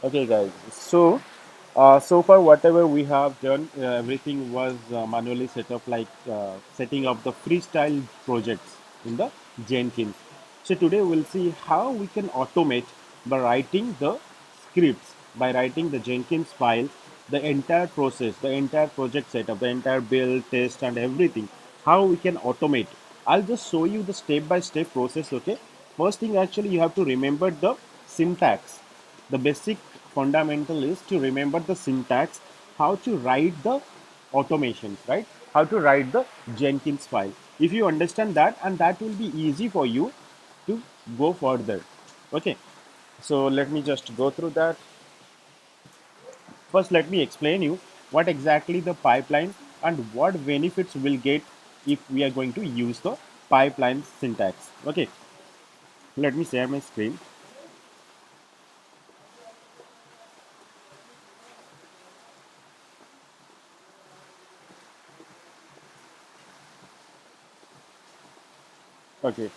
Okay, guys. So far, whatever we have done, everything was manually set up, like setting up the freestyle projects in the Jenkins. So today we'll see how we can automate by writing the scripts, by writing the Jenkins file, the entire process, the entire project setup, the entire build, test, and everything. How we can automate. I'll just show you the step-by-step process. Okay. First thing, actually, you have to remember the syntax. The basic fundamental is to remember the syntax, how to write the automations, right? How to write the Jenkins file. If you understand that, and that will be easy for you to go further. Okay, so let me just go through that. First, let me explain you what exactly the pipeline and what benefits we'll get if we are going to use the pipeline syntax. Okay, let me share my screen. Okay,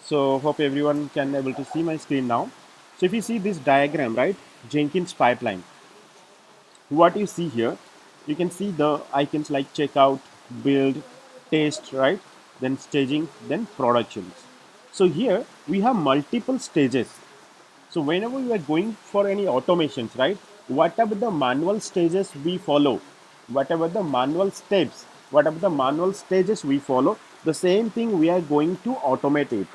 so hope everyone can able to see my screen now. So if you see this diagram, right, Jenkins pipeline, what you see here, you can see the icons like checkout, build, test, right, then staging, then productions. So here we have multiple stages. So whenever we are going for any automations, right, whatever the manual stages we follow, whatever the manual steps, whatever the manual stages we follow, the same thing we are going to automate it.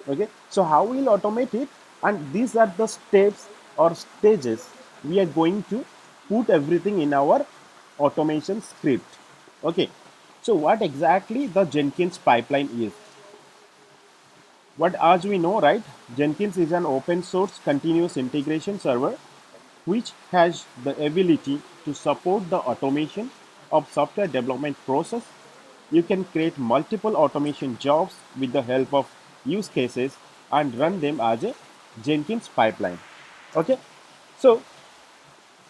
Okay, so how we'll automate it, and these are the steps or stages we are going to put everything in our automation script. Okay, so what exactly the Jenkins pipeline is, what as we know, right, Jenkins is an open source continuous integration server which has the ability to support the automation of software development process. You can create multiple automation jobs with the help of use cases and run them as a Jenkins pipeline. Okay, so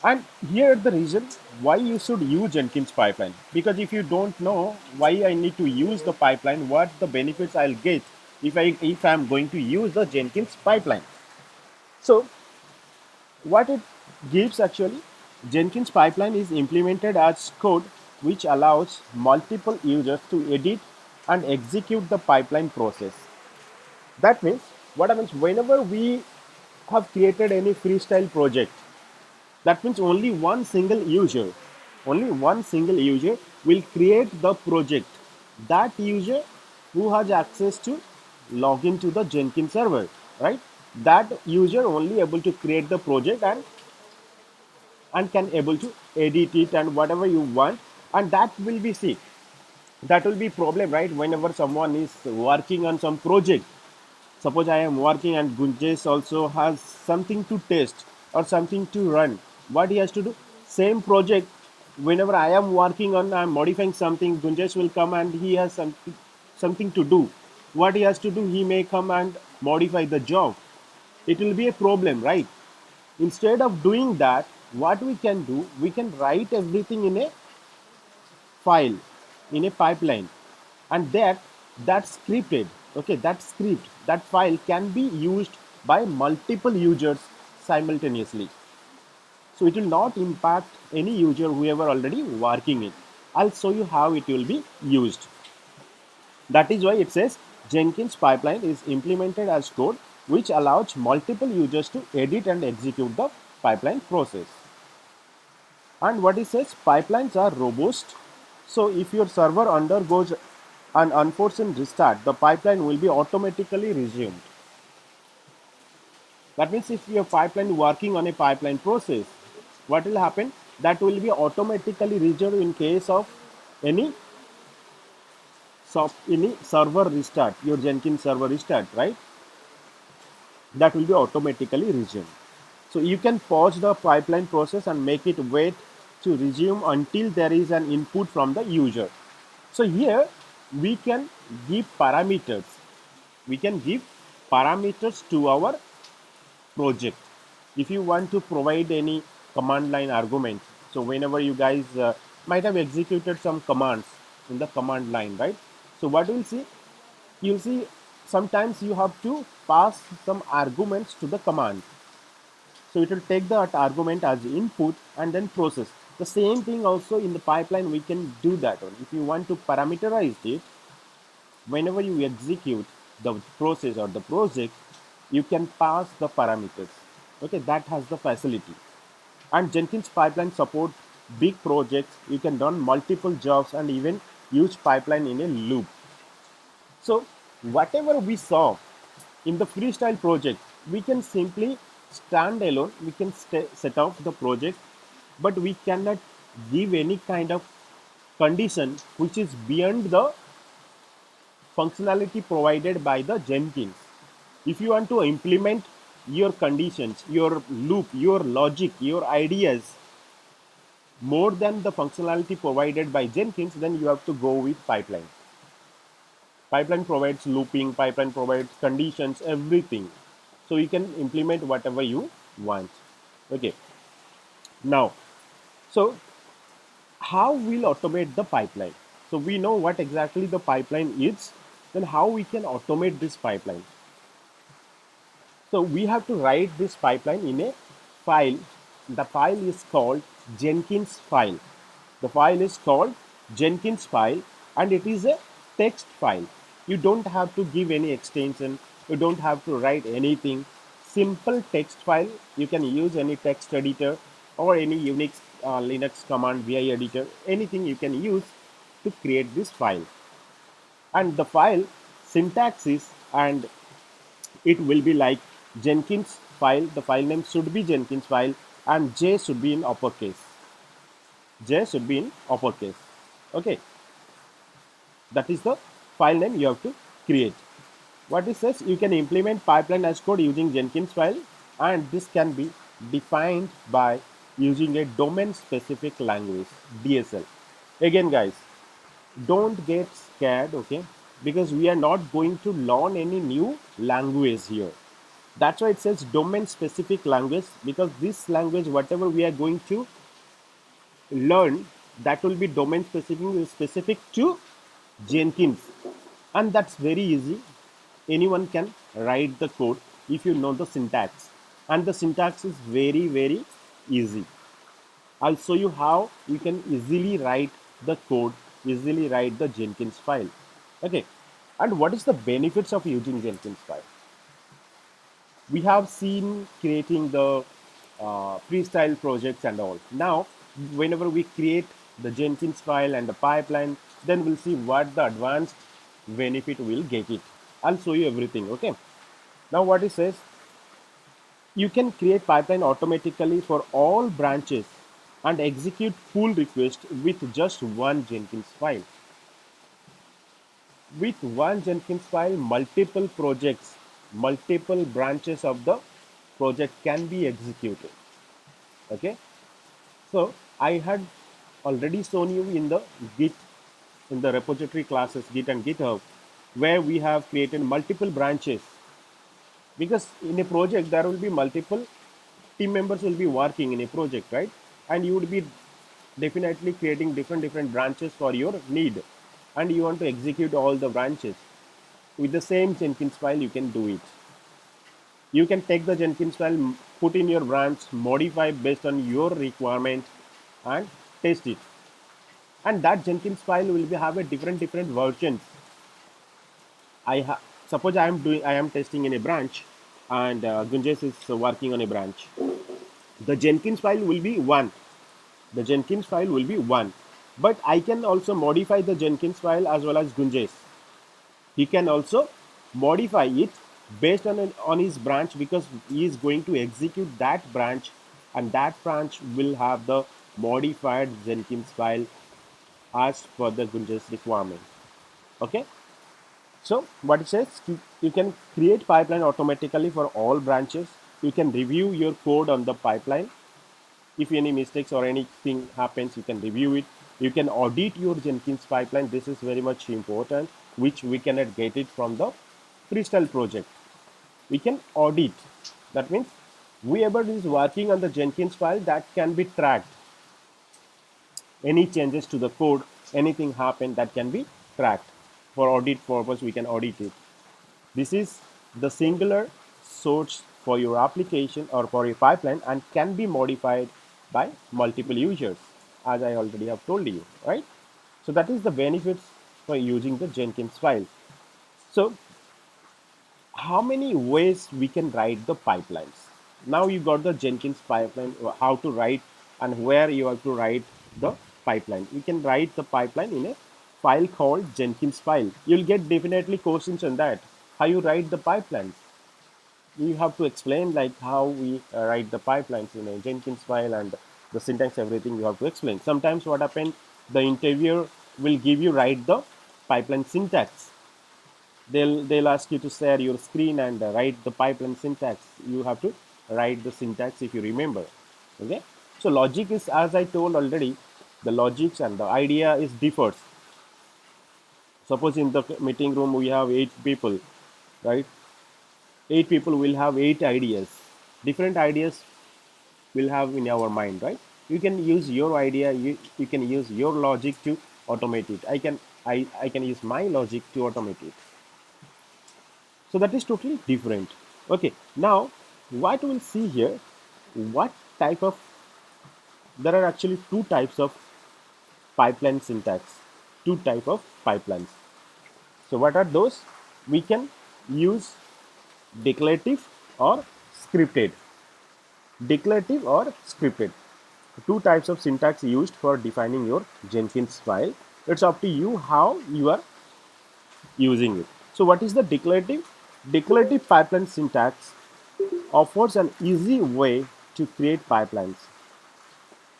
and here the reason why you should use Jenkins pipeline, because if you don't know why I need to use the pipeline, what the benefits I'll get if I'm going to use the Jenkins pipeline. So what it gives actually, Jenkins pipeline is implemented as code which allows multiple users to edit and execute the pipeline process. That means what happens whenever we have created any freestyle project, that means only one single user will create the project. That user who has access to log into the Jenkins server, right? That user only able to create the project and can able to edit it and whatever you want, and that will be see, that will be problem, right? Whenever someone is working on some project, suppose I am working and Gunjesh also has something to test or something to run, what he has to do, same project, whenever I am working on, I'm modifying something, Gunjesh will come and he has something to do, what he has to do, he may come and modify the job, it will be a problem, right? Instead of doing that, what we can do, we can write everything in a file, in a pipeline, and that scripted, okay, that script, that file can be used by multiple users simultaneously. So it will not impact any user whoever already working it. I'll show you how it will be used. That is why it says Jenkins pipeline is implemented as code which allows multiple users to edit and execute the pipeline process. And what it says, pipelines are robust. So if your server undergoes an unforeseen restart, the pipeline will be automatically resumed. That means if your pipeline working on a pipeline process, what will happen? That will be automatically resumed in case of any any server restart, your Jenkins server restart, right? That will be automatically resumed. So you can pause the pipeline process and make it wait to resume until there is an input from the user. So here we can give parameters. We can give parameters to our project. If you want to provide any command line argument, so whenever you guys might have executed some commands in the command line, right? So what you'll see sometimes you have to pass some arguments to the command. So it will take that argument as input and then process. The same thing also in the pipeline, we can do that one. If you want to parameterize it, whenever you execute the process or the project, you can pass the parameters. Okay, that has the facility. And Jenkins pipeline support big projects. You can run multiple jobs and even use pipeline in a loop. So whatever we saw in the freestyle project, we can simply stand alone. We can set up the project, but we cannot give any kind of condition which is beyond the functionality provided by the Jenkins. If you want to implement your conditions, your loop, your logic, your ideas more than the functionality provided by Jenkins, then you have to go with pipeline. Pipeline provides looping, pipeline provides conditions, everything. So you can implement whatever you want. Okay. Now, so how we'll automate the pipeline? So we know what exactly the pipeline is, then how we can automate this pipeline. So we have to write this pipeline in a file. The file is called Jenkinsfile. The file is called Jenkinsfile and it is a text file. You don't have to give any extension. You don't have to write anything. Simple text file. You can use any text editor or any Unix Linux command VI editor. Anything you can use to create this file. And the file syntax is, and it will be like Jenkins file. The file name should be Jenkins file and J should be in uppercase. J should be in uppercase. Okay, that is the file name you have to create. What it says, you can implement pipeline as code using Jenkins file, and this can be defined by using a domain specific language, DSL. Again, guys, don't get scared, okay? Because we are not going to learn any new language here. That's why it says domain specific language, because this language, whatever we are going to learn, that will be domain specific to Jenkins, and that's very easy. Anyone can write the code if you know the syntax, and the syntax is very easy. I'll show you how you can easily write the code, easily write the Jenkins file. Okay, and what is the benefits of using Jenkins file? We have seen creating the freestyle projects and all. Now, whenever we create the Jenkins file and the pipeline, then we'll see what the advanced benefit will get it. I'll show you everything. Okay. Now, what it says, you can create pipeline automatically for all branches and execute pull request with just one Jenkins file. With one Jenkins file, multiple projects, multiple branches of the project can be executed. Okay, so I had already shown you in the Git, in the repository classes Git and GitHub, where we have created multiple branches, because in a project there will be multiple team members will be working in a project, right? And you would be definitely creating different branches for your need, and you want to execute all the branches with the same Jenkins file. You can do it. You can take the Jenkins file, put in your branch, modify based on your requirement, and test it. And that Jenkins file will have a different versions. Suppose I am testing in a branch, and Gunjes is working on a branch. The Jenkins file will be one. The Jenkins file will be one, but I can also modify the Jenkins file as well as Gunjes. He can also modify it based on his branch, because he is going to execute that branch, and that branch will have the modified Jenkins file as per the Gunja's requirement. Okay, so what it says, you can create pipeline automatically for all branches. You can review your code on the pipeline. If any mistakes or anything happens, you can review it. You can audit your Jenkins pipeline. This is very much important, which we cannot get it from the freestyle project. We can audit. That means whoever is working on the Jenkins file, that can be tracked. Any changes to the code, anything happen, that can be tracked. For audit purpose, we can audit it. This is the singular source for your application or for your pipeline and can be modified by multiple users, as I already have told you, right? So that is the benefits for using the Jenkins file. So how many ways we can write the pipelines? Now you got the Jenkins pipeline, how to write and where you have to write the pipeline. You can write the pipeline in a file called Jenkins file. You'll get definitely questions on that. How you write the pipelines? You have to explain like how we write the pipelines in a Jenkins file and the syntax, everything you have to explain. Sometimes what happens, the interviewer will give you write the pipeline syntax. They'll ask you to share your screen and write the pipeline syntax. You have to write the syntax if you remember. Okay. So logic is, as I told already, the logics and the idea is differs. Suppose in the meeting room we have 8 people, right? 8 people will have 8 ideas. Different ideas will have in our mind, right? You can use your idea, you can use your logic to automate it. I can use my logic to automate it. So that is totally different. Okay, now what we'll see here, what type of, there are actually two types of pipeline syntax, two type of pipelines. So what are those? We can use declarative or scripted. Declarative or scripted. Two types of syntax used for defining your Jenkins file. It's up to you how you are using it. So what is the declarative? Declarative pipeline syntax offers an easy way to create pipelines.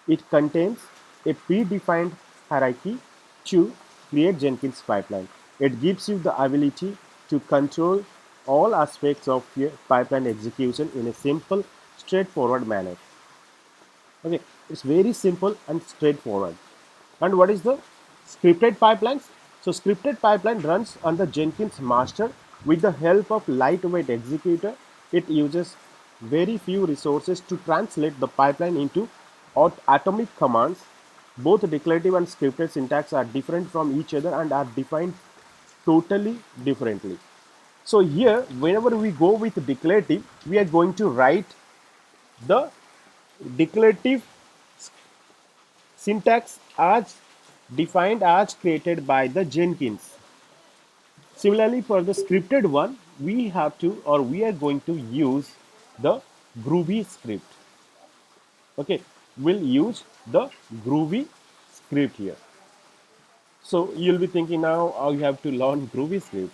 It contains a predefined hierarchy to create Jenkins pipeline. It gives you the ability to control all aspects of your pipeline execution in a simple, straightforward manner. Okay, it's very simple and straightforward. And what is the scripted pipelines? So scripted pipeline runs on the Jenkins master with the help of lightweight executor. It uses very few resources to translate the pipeline into atomic commands. Both declarative and scripted syntax are different from each other and are defined totally differently. So here, whenever we go with declarative, we are going to write the declarative syntax as defined as created by the Jenkins. Similarly, for the scripted one, we have to or we are going to use the Groovy script. Okay, we'll use the Groovy script here. So you'll be thinking now, oh, you have to learn Groovy script.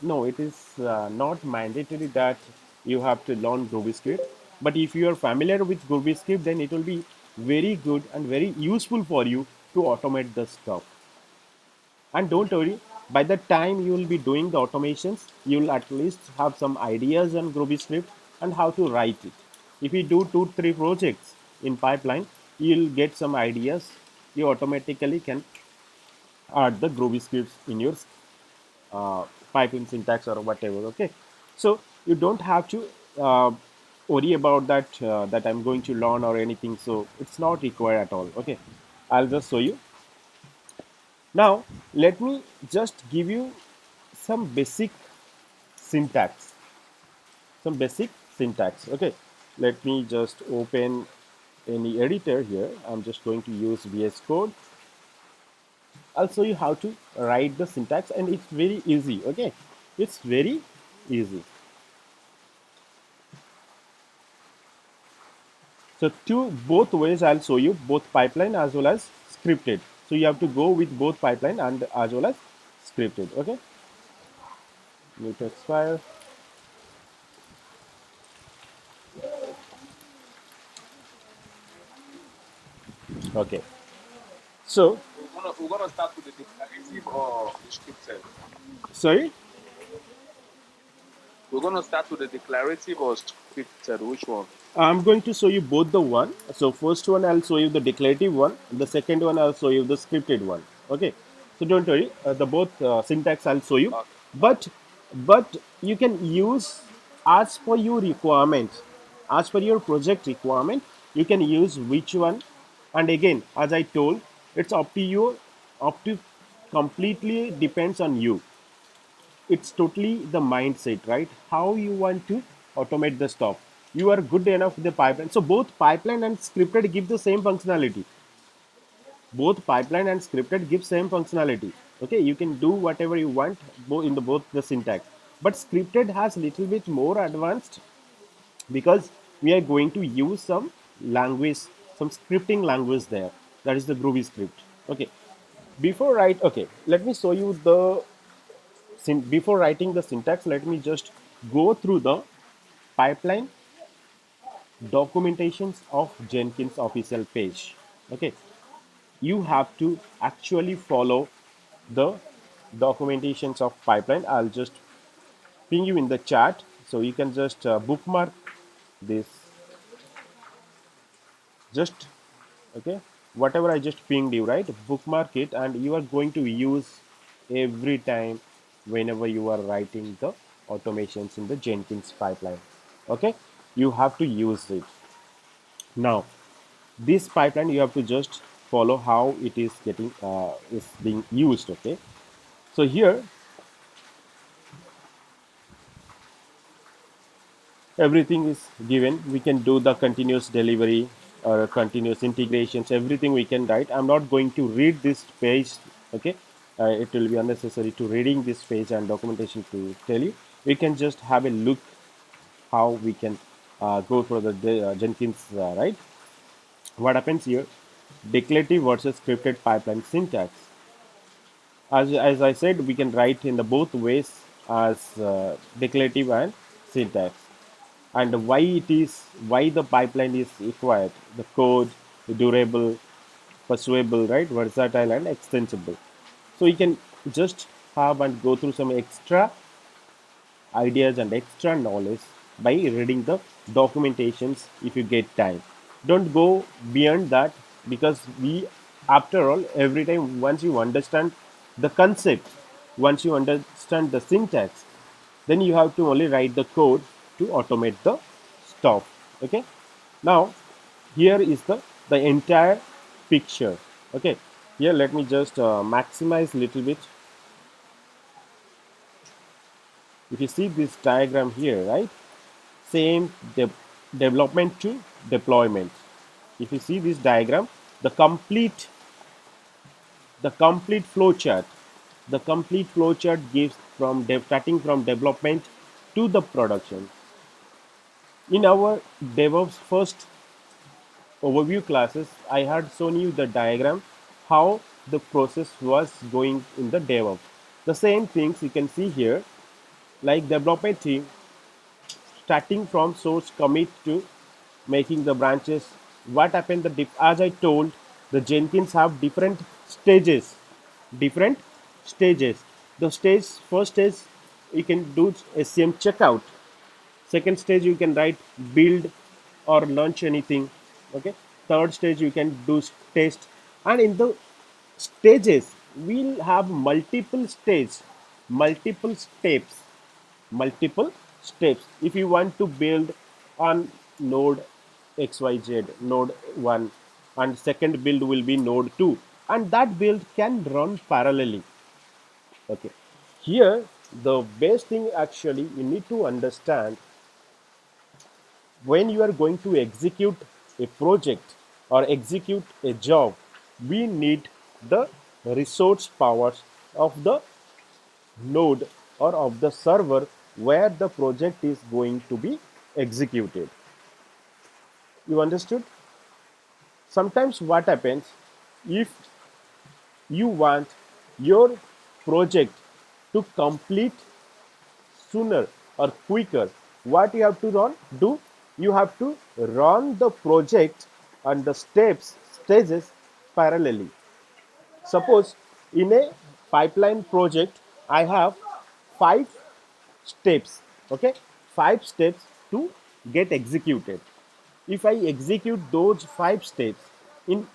No, it is not mandatory that you have to learn Groovy script. But if you are familiar with Groovy script, then it will be very good and very useful for you to automate the stuff. And don't worry, by the time you will be doing the automations, you will at least have some ideas on Groovy script and how to write it. If you do 2 3 projects in pipeline, you'll get some ideas. You automatically can add the Groovy scripts in your pipeline syntax or whatever. Okay, so you don't have to worry about that I'm going to learn or anything. So it's not required at all. Okay, I'll just show you. Now, let me just give you some basic syntax. Some basic syntax. Okay, let me just open any editor here. I'm just going to use VS Code. I'll show you how to write the syntax, and it's very easy. Okay, it's very easy. So, two both ways I'll show you, both pipeline as well as scripted. So you have to go with both pipeline and as well as scripted. Okay, new text file. Okay, so We're gonna start with the declarative or the scripted. sorry. We're gonna start with the declarative or scripted. Which one? I'm going to show you both the one. So first one I'll show you the declarative one. The second one I'll show you the scripted one. Okay. So don't worry. The both syntax I'll show you. Okay. But you can use as per your requirements, as per your project requirement. You can use which one. And again, as I told, it's up to you. Up to completely depends on you. It's totally the mindset, right? How you want to automate the stuff. You are good enough with the pipeline. So both pipeline and scripted give the same functionality. Both pipeline and scripted give same functionality. Okay, you can do whatever you want both in the both the syntax. But scripted has little bit more advanced because we are going to use some language, some scripting language there. That is the Groovy script. Okay. Before write, okay, let me show you the before writing the syntax. Let me just go through the pipeline documentations of Jenkins official page. Okay, you have to actually follow the documentations of pipeline. I'll just ping you in the chat so you can just bookmark this. Just okay, whatever I just pinged you, right? Bookmark it, and you are going to use every time whenever you are writing the automations in the Jenkins pipeline. Okay, you have to use it. Now this pipeline you have to just follow how it is getting is being used. Okay, so here everything is given. We can do the continuous delivery or continuous integrations, everything we can write. I'm not going to read this page. Okay, it will be unnecessary to reading this page and documentation to tell you. We can just have a look how we can go for the Jenkins, right? What happens here? Declarative versus scripted pipeline syntax. As I said, we can write in the both ways as declarative and syntax. And why it is, why the pipeline is required: the code, the durable, persuable, right, versatile and extensible. So you can just have and go through some extra ideas and extra knowledge by reading the documentations if you get time. Don't go beyond that, because we, after all, every time once you understand the concept, once you understand the syntax, then you have to only write the code to automate the stuff. Okay, now here is the entire picture. Okay, here let me just maximize little bit. If you see this diagram here, right, same development to deployment. If you see this diagram, the complete flow chart, the complete flow chart gives from starting from development to the production. In our DevOps first overview classes, I had shown you the diagram how the process was going in the DevOps. The same things you can see here, like development team starting from source commit to making the branches. What happened? As I told, the Jenkins have different stages. Different stages. The stage first stage you can do SCM checkout. Second stage you can write build or launch anything. Okay. Third stage you can do test, and in the stages we'll have multiple stages, multiple steps, multiple steps. If you want to build on node xyz, node 1, and second build will be node 2, and that build can run parallelly. Okay, here the best thing actually you need to understand: when you are going to execute a project or execute a job, we need the resource powers of the node or of the server where the project is going to be executed. You understood? Sometimes what happens, if you want your project to complete sooner or quicker, what you have to do, you have to run the project and the stages parallelly. Suppose in a pipeline project, I have 5 steps. Okay, 5 steps to get executed. If I execute those 5 steps in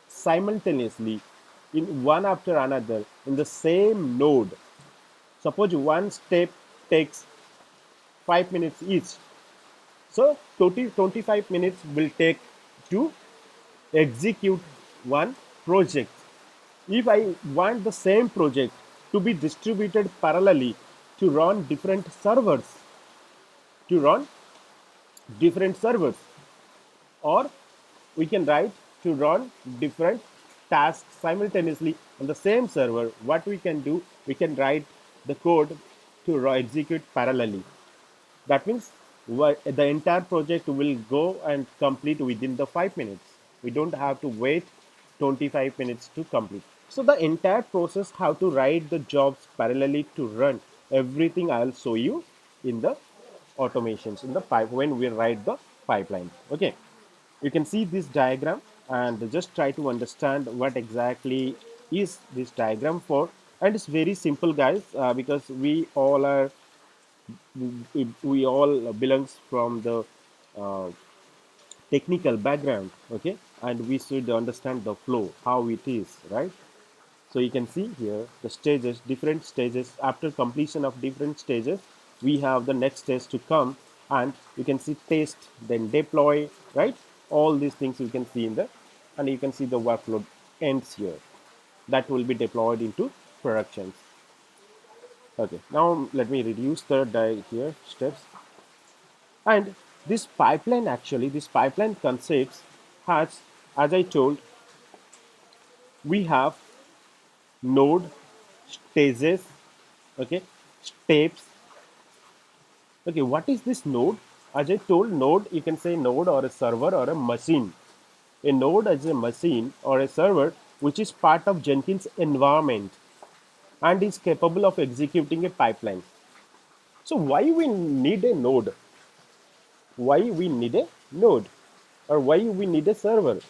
simultaneously, in one after another, in the same node, suppose one step takes 5 minutes each, so 25 minutes will take to execute one project. If I want the same project to be distributed parallelly to run different servers, to run different servers, or we can write to run different tasks simultaneously on the same server. What we can do, we can write the code to execute parallelly. That means the entire project will go and complete within the 5 minutes. We don't have to wait 25 minutes to complete. So the entire process, how to write the jobs parallelly to run, everything I'll show you in the automations in the pipe when we write the pipeline. Okay, you can see this diagram and just try to understand what exactly is this diagram for. And it's very simple, guys, because we all belongs from the uh, technical background. Okay, and we should understand the flow, how it is, right? So you can see here the stages, different stages. After completion of different stages, we have the next stage to come, and you can see test, then deploy, right? All these things you can see in the, and you can see the workload ends here. That will be deployed into productions. Okay, now let me reduce the here steps. And this pipeline, actually, this pipeline concepts has, as I told, we have node, stages, okay, steps. Okay, what is this node? As I told, node, you can say node or a server or a machine. A node is a machine or a server which is part of Jenkins environment and is capable of executing a pipeline. So why we need a node? Why we need a node? Or why we need a server?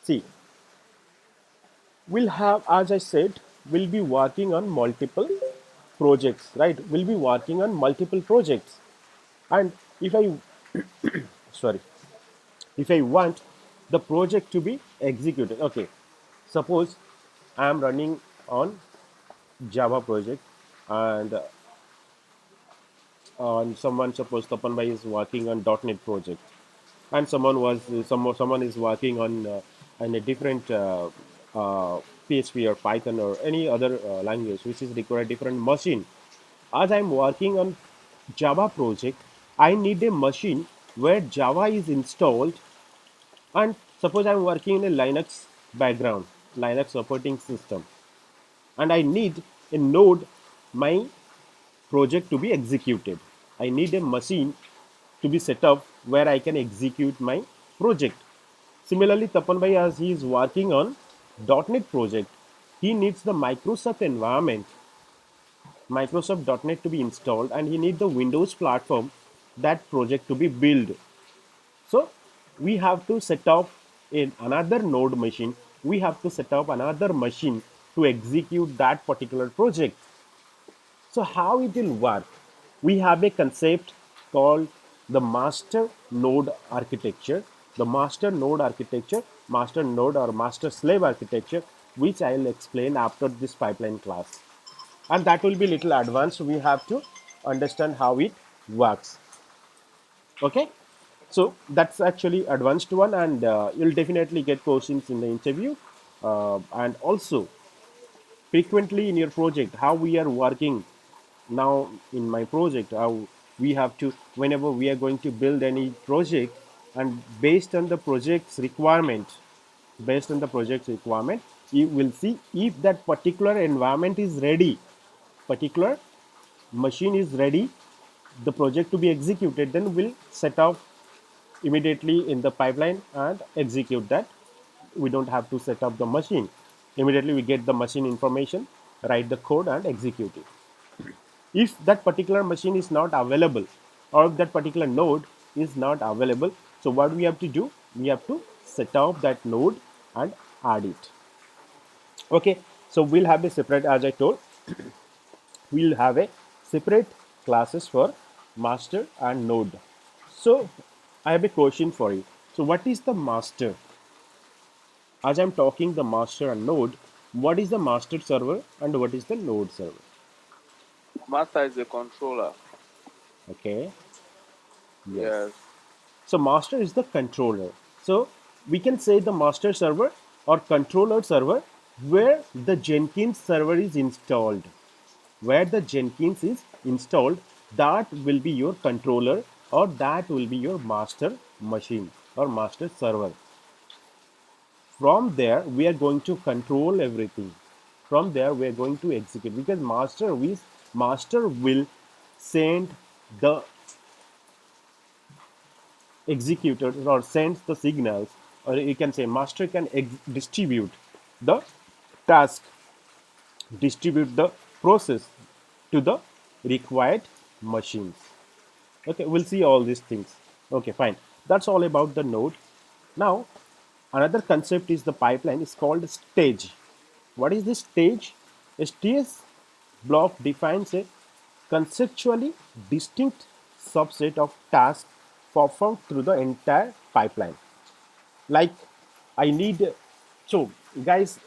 See, we'll have, as I said, we'll be working on multiple projects, right? We'll be working on multiple projects. And if I, sorry, if I want the project to be executed, okay, suppose I am running on Java project, and someone, suppose Tapan Bhai is working on .NET project, and someone is working on a different PHP or Python or any other language which is require different machine. As I'm working on Java project, I need a machine where Java is installed. And suppose I'm working in a Linux background, Linux operating system, and I need a node, my project to be executed. I need a machine to be set up where I can execute my project. Similarly, Tapan Bhai, as he is working on .NET project, he needs the Microsoft environment, Microsoft .NET to be installed, and he needs the Windows platform, that project to be built. So we have to set up in another node machine. We have to set up another machine to execute that particular project. So how it will work? We have a concept called the master node architecture. The master node or master slave architecture, which I will explain after this pipeline class. And that will be little advanced. We have to understand how it works. Okay, so that's actually advanced one, and you'll definitely get questions in the interview, and also frequently in your project, how we are working now in my project, how we have to, whenever we are going to build any project, and based on the project's requirement, you will see if that particular environment is ready, particular machine is ready, the project to be executed, then we'll set up immediately in the pipeline and execute that. We don't have to set up the machine. Immediately we get the machine information, write the code and execute it. If that particular machine is not available, or if that particular node is not available, so what we have to do, we have to set up that node and add it. Okay, so we'll have a separate, as I told, we'll have a separate classes for master and node. So I have a question for you. So what is the master? As I'm talking the master and node, what is the master server and what is the node server? Master is the controller. Okay, yes. Yes. So master is the controller. So we can say the master server or controller server where the Jenkins server is installed. Where the Jenkins is installed, that will be your controller or that will be your master machine or master server. From there we are going to control everything. From there we are going to execute, because master will send the executor or sends the signals, or you can say master can distribute the task, distribute the process to the required machines. Okay, we'll see all these things. Okay, fine. That's all about the node. Now, another concept is the pipeline is called stage. What is this stage? A stage block defines a conceptually distinct subset of tasks performed through the entire pipeline. Like, I need, so guys,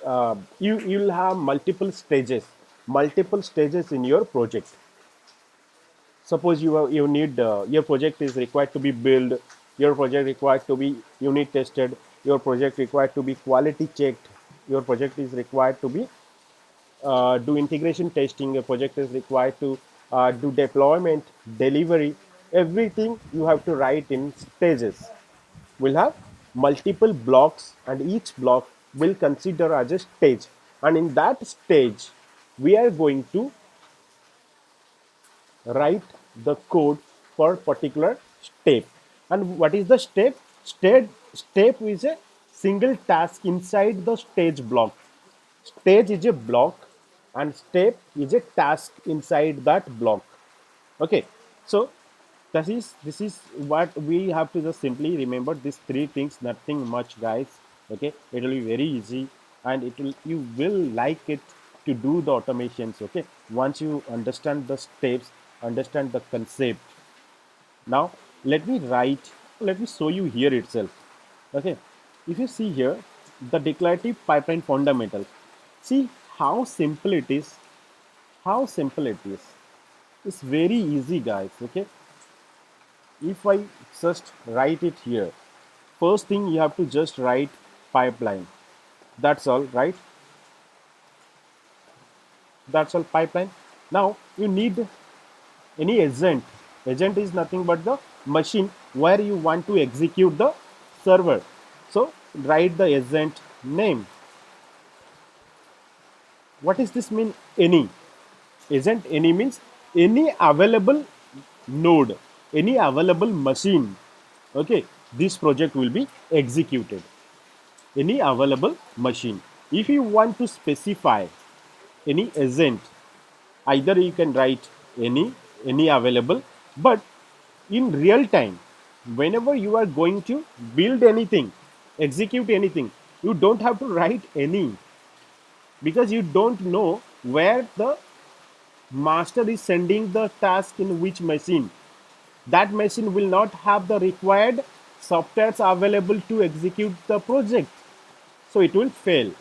you'll have multiple stages in your project. Suppose you need, your project is required to be built, your project required to be unit tested, your project required to be quality checked, your project is required to be do integration testing, your project is required to do deployment, delivery. Everything you have to write in stages. We'll have multiple blocks, and each block will consider as a stage, and in that stage we are going to write the code for particular step. And what is the step? Step is a single task inside the stage block. Stage is a block, and step is a task inside that block. Okay, so this is what we have to just simply remember, these three things, nothing much, guys. Okay, it will be very easy, and you will like it to do the automations. Okay, once you understand the steps, understand the concept. Now let me show you here itself. Okay, if you see here the declarative pipeline fundamentals, see how simple it is. How simple it is. It's very easy, guys. Okay, if I just write it here, first thing you have to just write pipeline. That's all, right? That's all, pipeline. Now you need any agent. Agent is nothing but the machine where you want to execute the server. So write the agent name. What does this mean? Any agent, any means any available node, any available machine. Okay, this project will be executed. Any available machine. If you want to specify any agent, either you can write any available, but in real time, whenever you are going to build anything, execute anything, you don't have to write any, because you don't know where the master is sending the task in which machine. That machine will not have the required softwares available to execute the project, so it will fail.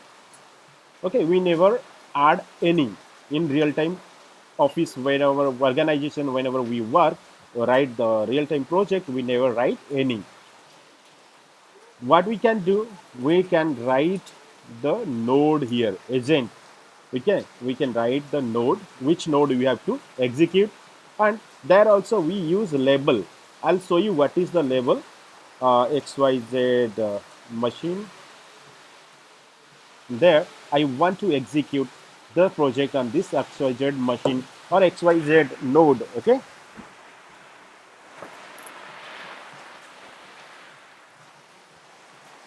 Okay, we never add any in real time office, whenever organization, whenever we work or write the real time project, we never write any. What we can do, we can write the node here, agent. Okay, we can write the node, which node we have to execute. And there also we use label. I'll show you what is the label. XYZ machine. There I want to execute the project on this XYZ machine or XYZ node. Okay,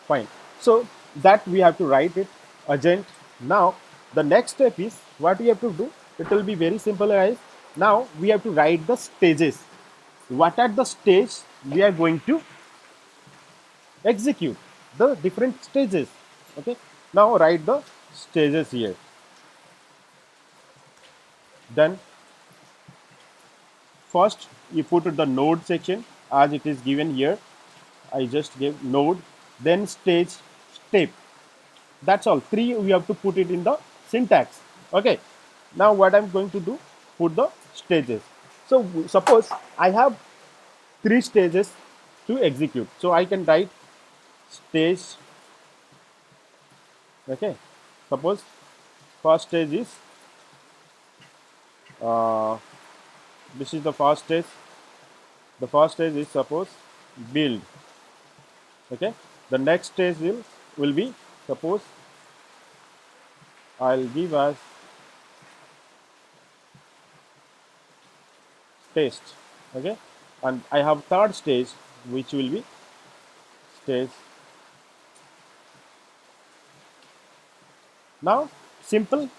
fine. So that we have to write it, agent. Now the next step is what we have to do. It will be very simple, guys. Now we have to write the stages. What are the stage we are going to execute? The different stages. Okay. Now write the stages here. Then first you put the node section as it is given here. I just gave node, then stage, step. That's all. Three we have to put it in the syntax. Okay. Now what I'm going to do, put the stages. So suppose I have three stages to execute. So I can write stage. Okay. Suppose first stage is uh, this is the first stage. The first stage is suppose build. Okay. The next stage will be suppose I'll give as test. Okay. And I have third stage which will be stage. Now simple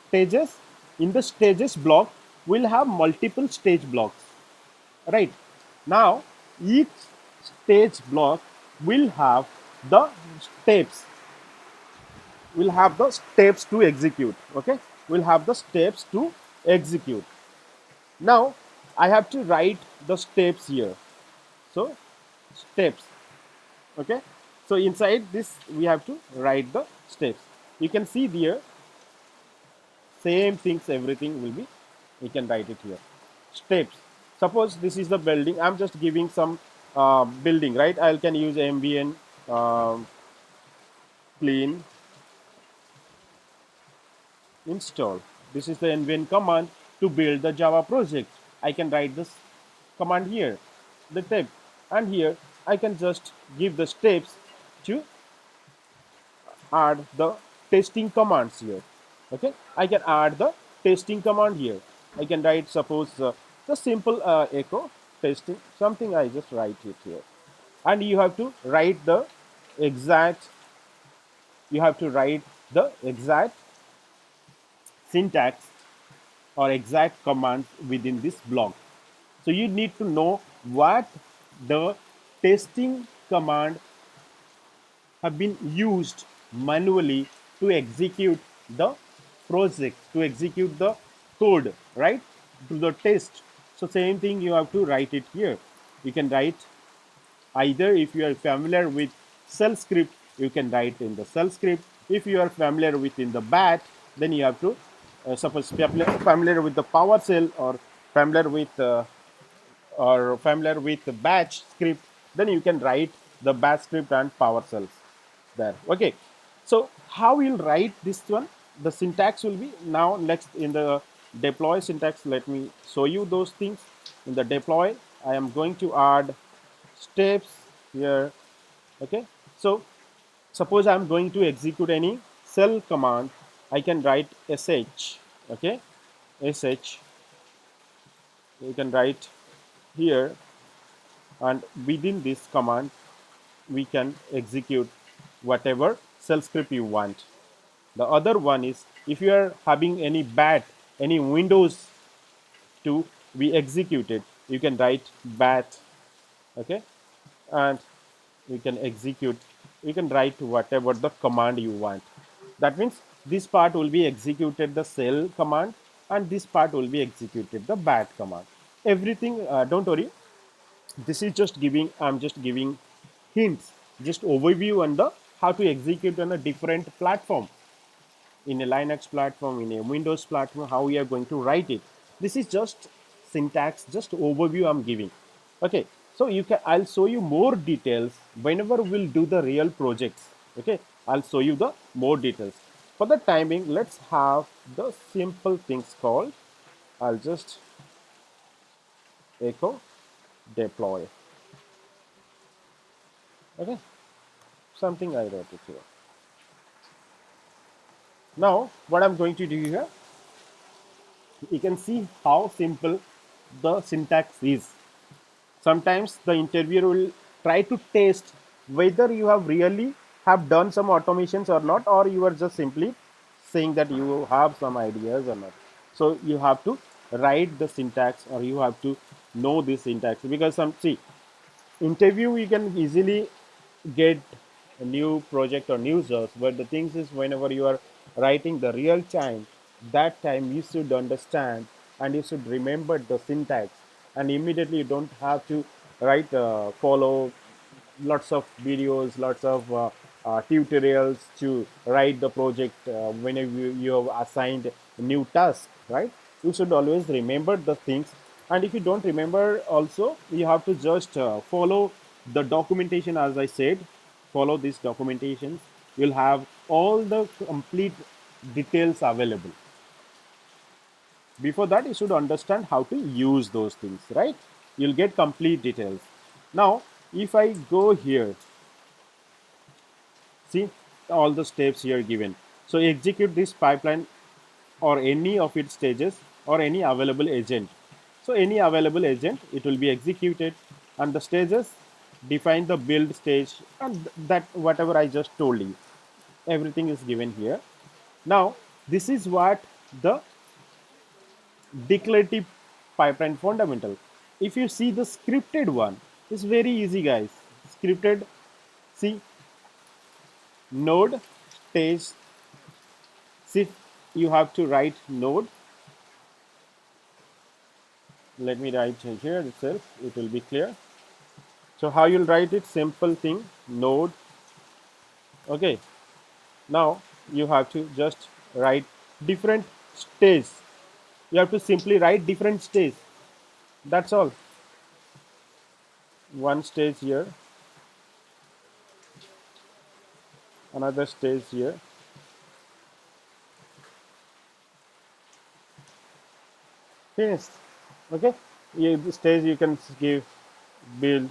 stages, in the stages block will have multiple stage blocks, right? Now each stage block will have the steps, will have the steps to execute. Okay, will have the steps to execute. Now I have to write the steps here. So steps. Okay, so inside this we have to write the steps. You can see here same things, everything will be, we can write it here. Steps. Suppose this is the building. I'm just giving some building, right? I can use ambient clean install. This is the nvn command to build the Java project. I can write this command here, the step, and here I can just give the steps to add the testing commands here. Okay, I can add the testing command here. I can write suppose the simple echo testing something. I just write it here, and you have to write the exact, you have to write the exact syntax or exact commands within this block. So you need to know what the testing command have been used manually to execute the project, to execute the code, right? To the test. So same thing you have to write it here. You can write either, if you are familiar with shell script, you can write in the shell script. If you are familiar with in the bat, then you have to suppose familiar with the PowerShell, or familiar with the batch script, then you can write the batch script and PowerShells there. Okay, so how you'll write this one, the syntax will be now next in the deploy syntax. Let me show you those things. In the deploy, I am going to add steps here. Okay, so suppose I'm going to execute any shell command, I can write sh. Okay, sh, you can write here, and within this command we can execute whatever shell script you want. The other one is, if you are having any bat, any windows to be executed, you can write bat. Okay, and you can execute, you can write whatever the command you want. That means this part will be executed the shell command, and this part will be executed the bat command. Everything, don't worry, this is just giving, I'm just giving hints, just overview on the how to execute on a different platform, in a Linux platform, in a Windows platform, how we are going to write it. This is just syntax, just overview I'm giving. Okay, so you can, I'll show you more details whenever we'll do the real projects. Okay, I'll show you the more details. For the timing, let's have the simple things called, I'll just echo deploy. Okay, something I wrote it here. Now what I'm going to do here, you can see how simple the syntax is. Sometimes the interviewer will try to test whether you have really have done some automations or not, or you are just simply saying that you have some ideas or not. So you have to write the syntax, or you have to know this syntax, because some, see, interview you can easily get a new project or new jobs, but the thing is whenever you are writing the real time, that time you should understand and you should remember the syntax, and immediately you don't have to write follow lots of videos, lots of tutorials to write the project whenever you have assigned a new task, right? You should always remember the things, and if you don't remember also, you have to just follow the documentation. As I said, follow these documentations, you'll have all the complete details available. Before that, you should understand how to use those things, right? You'll get complete details. Now, if I go here, see all the steps here given. So execute this pipeline or any of its stages or any available agent. So any available agent, it will be executed, and the stages define the build stage, and that whatever I just told you, everything is given here. Now this is what the declarative pipeline fundamental. If you see the scripted one, it's very easy, guys. Scripted, see, node stage. See, you have to write node. Let me write here itself, it will be clear. So how you'll write it? Simple thing, node. Okay, now you have to just write different stage. You have to simply write different stage. That's all. One stage here, another stage here. Finished. Okay. The stage you can give build,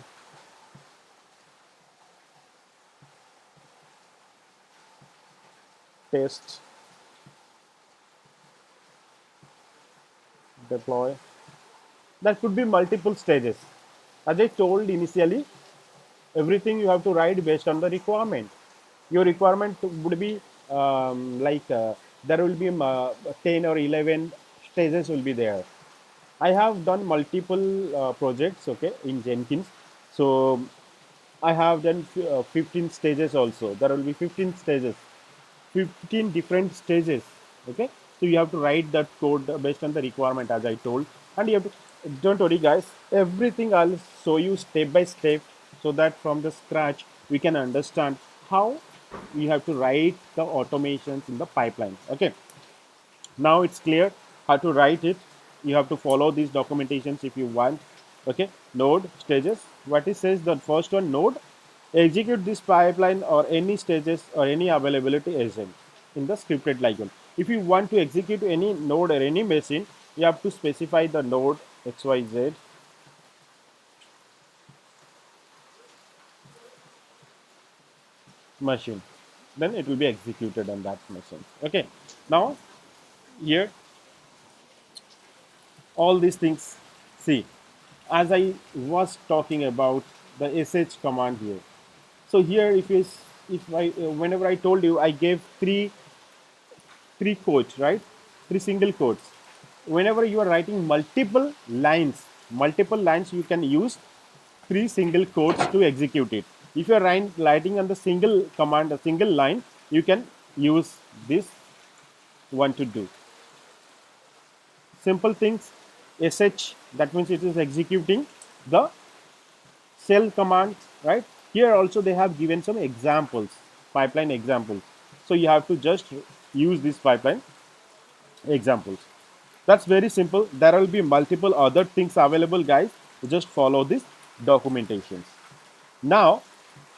test, deploy. That could be multiple stages. As I told initially, everything you have to write based on the requirement. Your requirement would be there will be 10 or 11 stages will be there. I have done multiple projects, okay, in Jenkins. So I have done 15 stages also. There will be 15 stages, 15 different stages. Okay, so you have to write that code based on the requirement as I told, and you have to, don't worry, guys. Everything I'll show you step by step, so that from the scratch we can understand how you have to write the automations in the pipeline. Okay, now it's clear how to write it. You have to follow these documentations if you want. Okay, node stages, what it says, the first one, node execute this pipeline or any stages or any availability agent in the scripted like one. If you want to execute any node or any machine, you have to specify the node xyz machine, then it will be executed on that machine. Okay, now here all these things, see, as I was talking about the sh command here. So here, if I whenever I told you, I gave three quotes, right? Three single quotes. Whenever you are writing multiple lines, you can use three single quotes to execute it. If you are writing on the single command, a single line, you can use this one to do simple things. Sh, that means it is executing the shell command, right? Here also they have given some examples, pipeline examples. So you have to just use these pipeline examples. That's very simple. There will be multiple other things available, guys. Just follow these documentations. Now,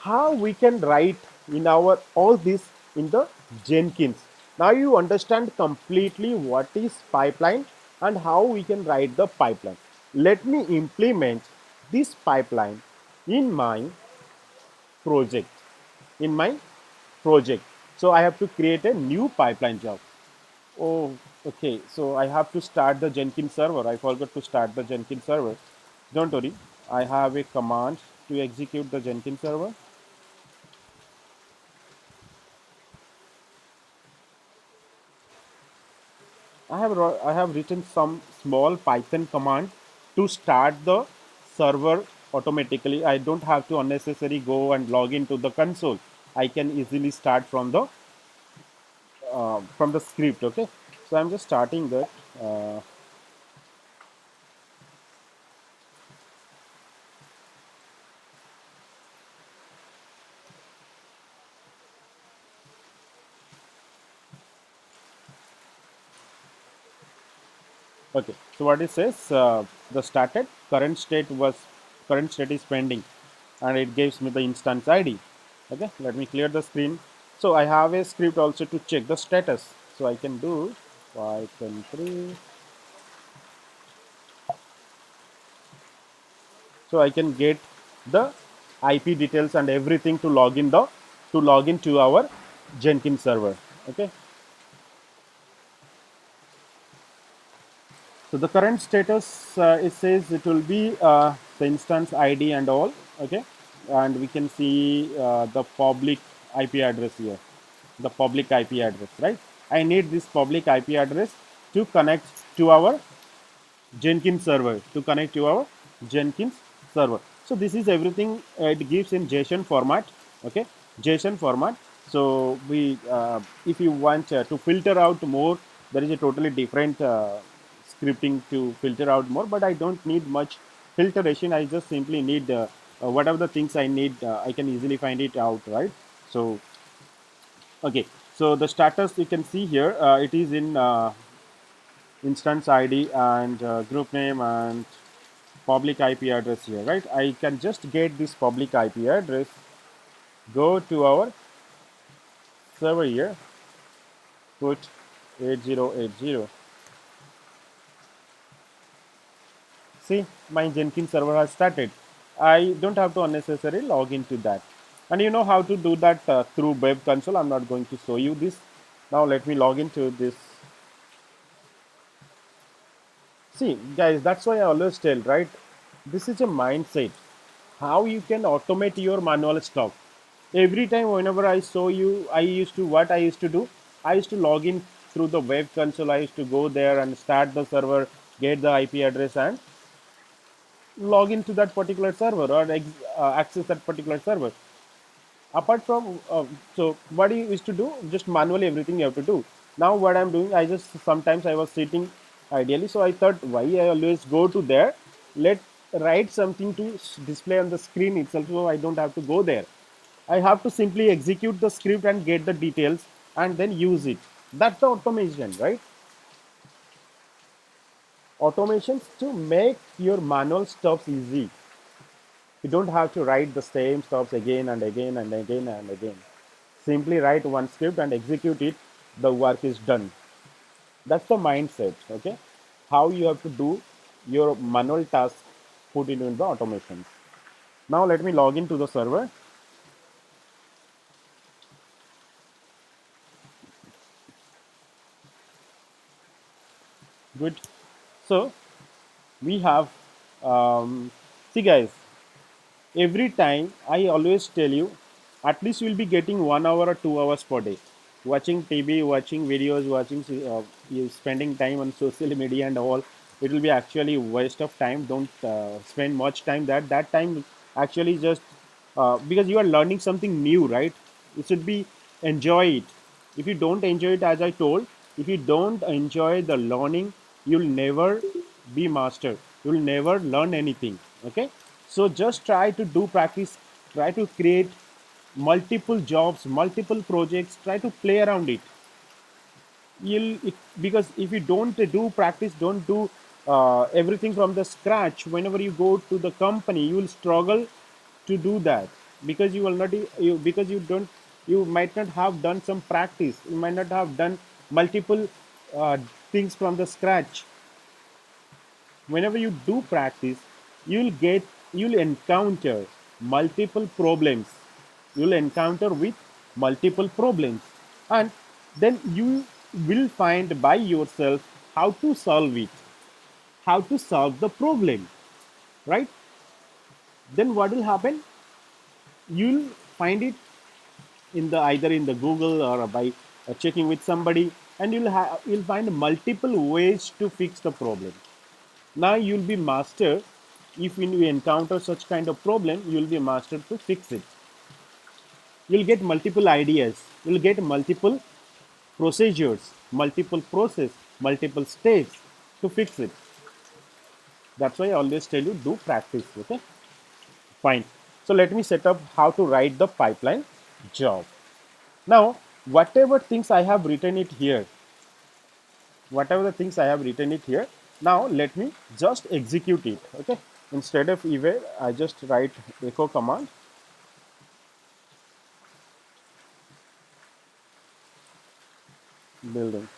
how we can write in our all this in the Jenkins. Now you understand completely what is pipeline and how we can write the pipeline. Let me implement this pipeline in my project. In my project. So I have to create a new pipeline job. Oh, okay. So I have to start the Jenkins server. I forgot to start the Jenkins server. Don't worry. I have a command to execute the Jenkins server. I have written some small Python command to start the server automatically. I don't have to unnecessarily go and log into the console. I can easily start from the script. Okay, so I'm just starting that. Uh, Okay, so what it says, the started current state is pending, and it gives me the instance ID. Okay, let me clear the screen. So I have a script also to check the status. So I can do Python 3 So I can get the IP details and everything to log into our Jenkins server. Okay. So the current status, it says it will be the instance ID and all. Okay, and we can see the public IP address here, the public IP address, right? I need this public IP address to connect to our Jenkins server, to connect to our Jenkins server. So this is everything. It gives in JSON format. Okay, JSON format. So we, if you want to filter out more, there is a totally different scripting to filter out more. But I don't need much filtration. I just simply need whatever the things I need. I can easily find it out, right? So okay. So the status you can see here, it is in instance ID and group name and public IP address here, right? I can just get this public IP address, go to our server here, put 8080. See, my Jenkins server has started. I don't have to unnecessarily log into that. And you know how to do that through web console. I'm not going to show you this. Now let me log into this. See, guys, that's why I always tell, right? This is a mindset. How you can automate your manual stuff. Every time, whenever I saw you, I used to do. I used to log in through the web console. I used to go there and start the server, get the IP address, and log into that particular server or access that particular server. Apart from so what you used to do, just manually everything you have to do. Now what I'm doing, I just sometimes I was sitting ideally, so I thought why I always go to there, let write something to display on the screen itself, so I don't have to go there. I have to simply execute the script and get the details and then use it. That's the automation, right? Automations to make your manual stuff easy. You don't have to write the same stuffs again and again and again and again. Simply write one script and execute it. The work is done. That's the mindset. Okay, how you have to do your manual task, put it in the automations. Now let me log into the server. Good. So we have, see guys, every time I always tell you, at least you will be getting 1 hour or 2 hours per day watching TV, watching videos, watching you spending time on social media and all. It will be actually waste of time. Don't spend much time. That time actually just because you are learning something new, right? It should be enjoy it. If you don't enjoy it, as I told, if you don't enjoy the learning, you'll never be master. You'll never learn anything. Okay, so just try to do practice. Try to create multiple jobs, multiple projects. Try to play around it. Because if you don't do practice, don't do everything from the scratch, whenever you go to the company you will struggle to do that, because you will not because you don't, you might not have done some practice, you might not have done multiple uh, things from the scratch. Whenever you do practice, you'll encounter multiple problems, you'll encounter with multiple problems, and then you will find by yourself how to solve it, how to solve the problem, right? Then what will happen, you'll find it in the either in the Google or by checking with somebody, and you'll find multiple ways to fix the problem. Now you'll be master. If you encounter such kind of problem, you'll be master to fix it. You'll get multiple ideas, you'll get multiple procedures, multiple process, multiple steps to fix it. That's why I always tell you, do practice. Okay, fine. So let me set up how to write the pipeline job. Now whatever things I have written it here, whatever the things I have written it here, now let me just execute it. Okay, instead of eval, I just write echo command building.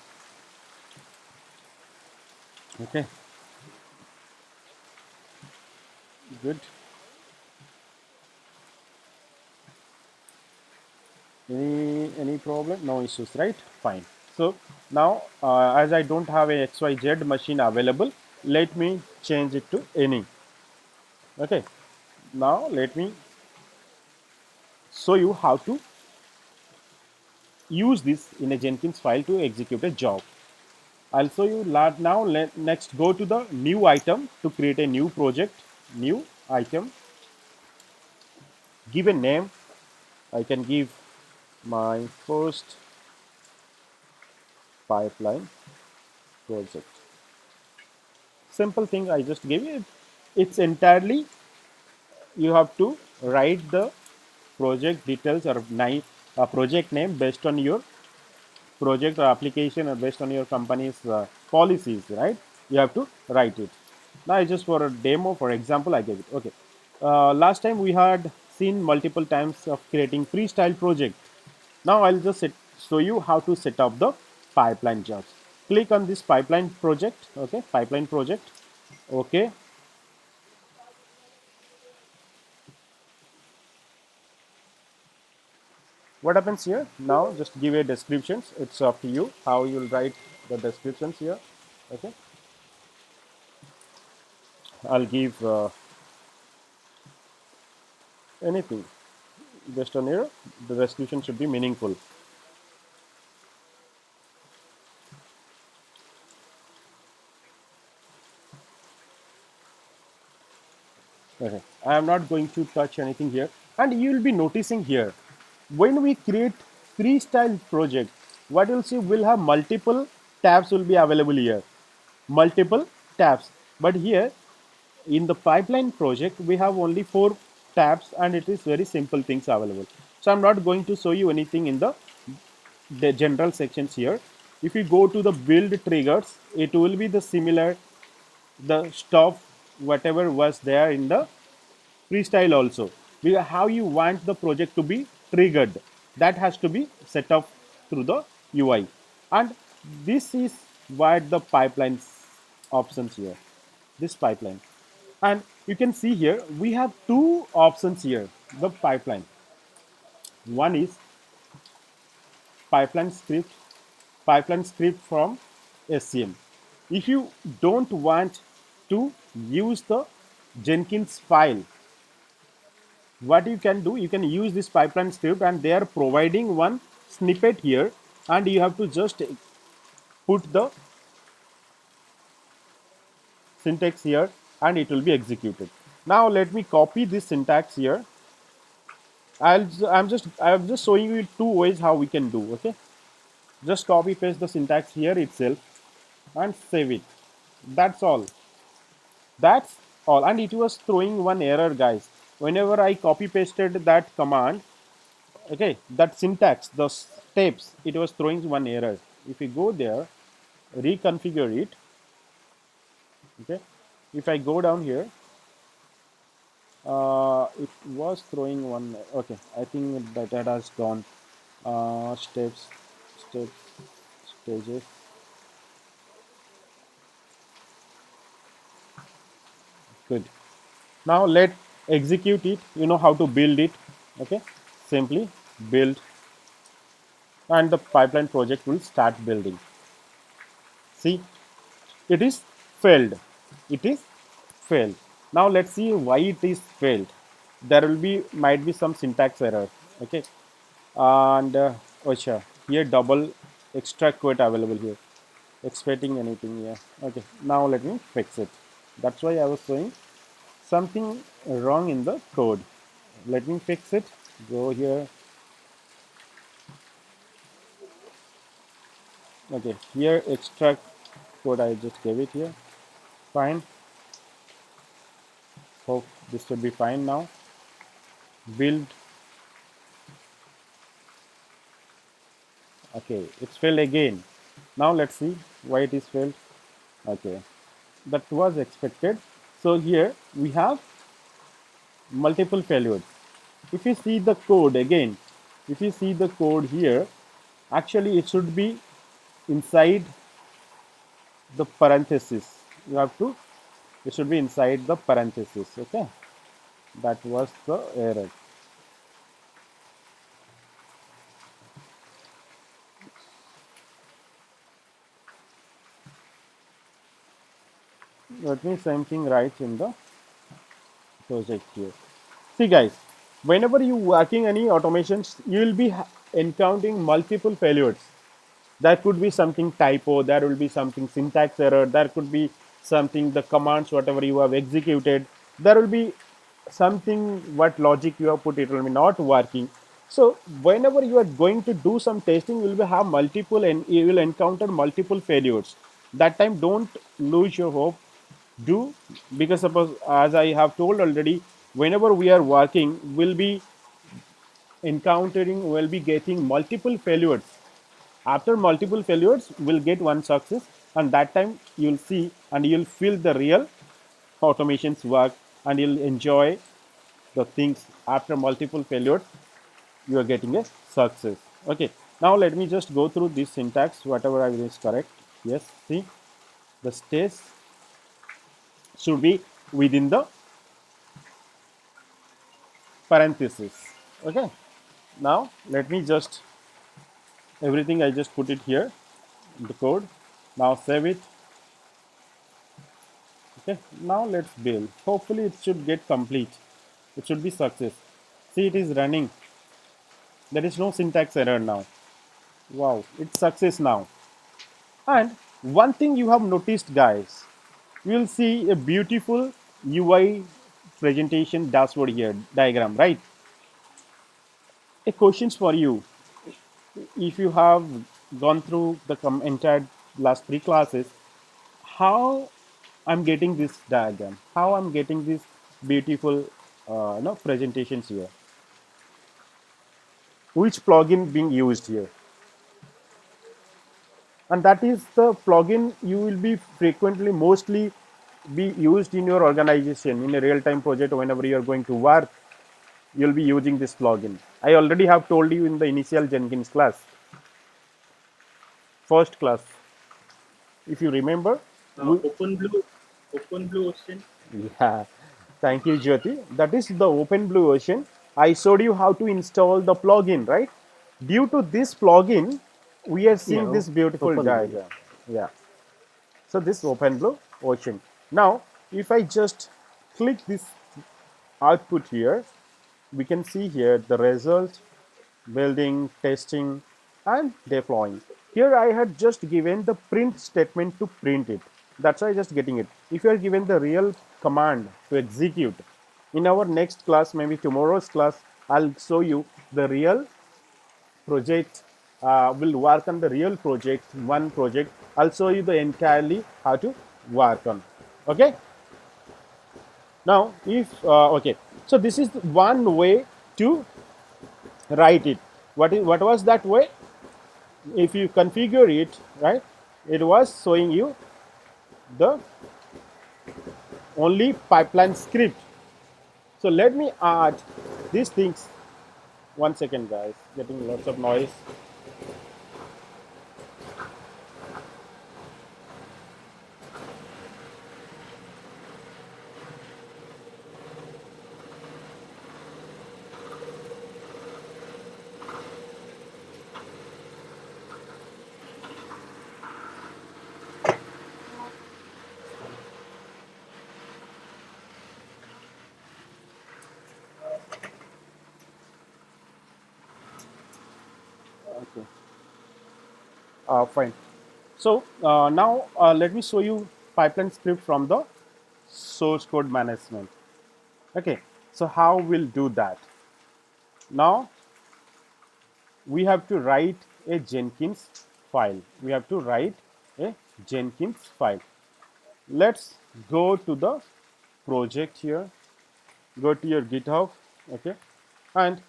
Okay, Good. Any problem? No issues, right? Fine. So now, as I don't have a XYZ machine available, let me change it to any. Okay. Now let me show you how to use this in a Jenkins file to execute a job. I'll show you now. Next go to the new item to create a new project. New item. Give a name. I can give my first pipeline project. Simple thing I just gave you. It's entirely you have to write the project details or project name based on your project or application or based on your company's policies, right? You have to write it. Now just for a demo, for example, I gave it. Okay. Last time we had seen multiple times of creating freestyle project. Now I'll just show you how to set up the pipeline jobs. Click on this pipeline project. Okay, pipeline project. Okay. What happens here? Now just give a descriptions. It's up to you how you'll write the descriptions here. Okay. I'll give anything based on here. The description should be meaningful. Okay. I am not going to touch anything here. And you will be noticing here, when we create freestyle project, what you'll see, will have multiple tabs will be available here. Multiple tabs. But here in the pipeline project, we have only 4 tabs and it is very simple things available. So I'm not going to show you anything in the general sections here. If you go to the build triggers, it will be the similar, the stuff, whatever was there in the freestyle also. How you want the project to be triggered, that has to be set up through the UI. And this is what the pipelines options here, this pipeline. And you can see here we have 2 options here, the pipeline. One is pipeline script, pipeline script from SCM. If you don't want to use the Jenkins file, what you can do, you can use this pipeline script and they are providing one snippet here, and you have to just put the syntax here and it will be executed. Now let me copy this syntax here. I'm just showing you 2 ways how we can do. Okay, just copy paste the syntax here itself and save it. That's all. That's all. And it was throwing one error, guys. Whenever I copy pasted that command, okay, that syntax, the steps, it was throwing one error. If you go there, reconfigure it, okay, if I go down here, it was throwing one. Okay, I think that has gone. Steps, steps, stages. Good. Now let execute it. You know how to build it. Okay, simply build, and the pipeline project will start building. See, it is failed. It is failed. Now let's see why it is failed. There will be might be some syntax error. Okay, and Osha, here double extra quote available here. Expecting anything here. Okay, now let me fix it. That's why I was saying something wrong in the code. Let me fix it. Go here. Okay, here extract code I just gave it here. Fine. Hope this should be fine now. Build. Okay, it's failed again. Now let's see why it is failed. Okay, that was expected. So here we have multiple failures. If you see the code again, if you see the code here, actually it should be inside the parenthesis. You have to, it should be inside the parenthesis. Okay, That was the error. Let me same thing right in the project here. See guys, whenever you working any automations, you will be encountering multiple failures. There could be something typo, there will be something syntax error, there could be something the commands whatever you have executed, there will be something what logic you have put, it will be not working. So whenever you are going to do some testing, you will have multiple and you will encounter multiple failures. That time don't lose your hope. Do, because suppose as I have told already, whenever we are working, we'll be encountering, we'll be getting multiple failures. After multiple failures, we'll get one success, and that time you'll see and you'll feel the real automations work, and you'll enjoy the things. After multiple failures, you are getting a success. Okay, now let me just go through this syntax, whatever I is correct. Yes, see, the stage should be within the parenthesis. Okay, now let me just everything I just put it here in the code. Now save it. Okay, now let's build. Hopefully it should get complete. It should be success. See, it is running. There is no syntax error now. Wow, it's success now. And one thing you have noticed, guys, you will see a beautiful UI presentation dashboard here, diagram, right? A questions for you. If you have gone through the entire last three classes, how I'm getting this diagram, how I'm getting this beautiful presentations here, which plugin being used here, and that is the plugin you will be frequently mostly be used in your organization in a real-time project. Whenever you are going to work, you'll be using this plugin. I already have told you in the initial Jenkins class, first class, if you remember. we, Open blue ocean. Yeah, thank you, Jyoti. That is the OpenBlue version. I showed you how to install the plugin, right? Due to this plugin, we are Yeah, seeing this beautiful open blue. diagram. Yeah. So this OpenBlue ocean. Now, if I just click this output here, we can see here the result, building, testing, and deploying. Here I had just given the print statement to print it. That's why just getting it. If you are given the real command to execute, in our next class, maybe tomorrow's class, I'll show you the real project. Will work on the real project, one project. I'll show you the entirely how to work on. Okay. Now, if okay, so this is one way to write it. What was that way? If you configure it right, it was showing you the only pipeline script. So let me add these things. One second, guys, getting lots of noise. Okay, fine. So now let me show you pipeline script from the source code management. Okay, so how we'll do that? Now we have to write a Jenkins file. We have to write a Jenkins file. Let's go to the project here. Go to your GitHub, okay, and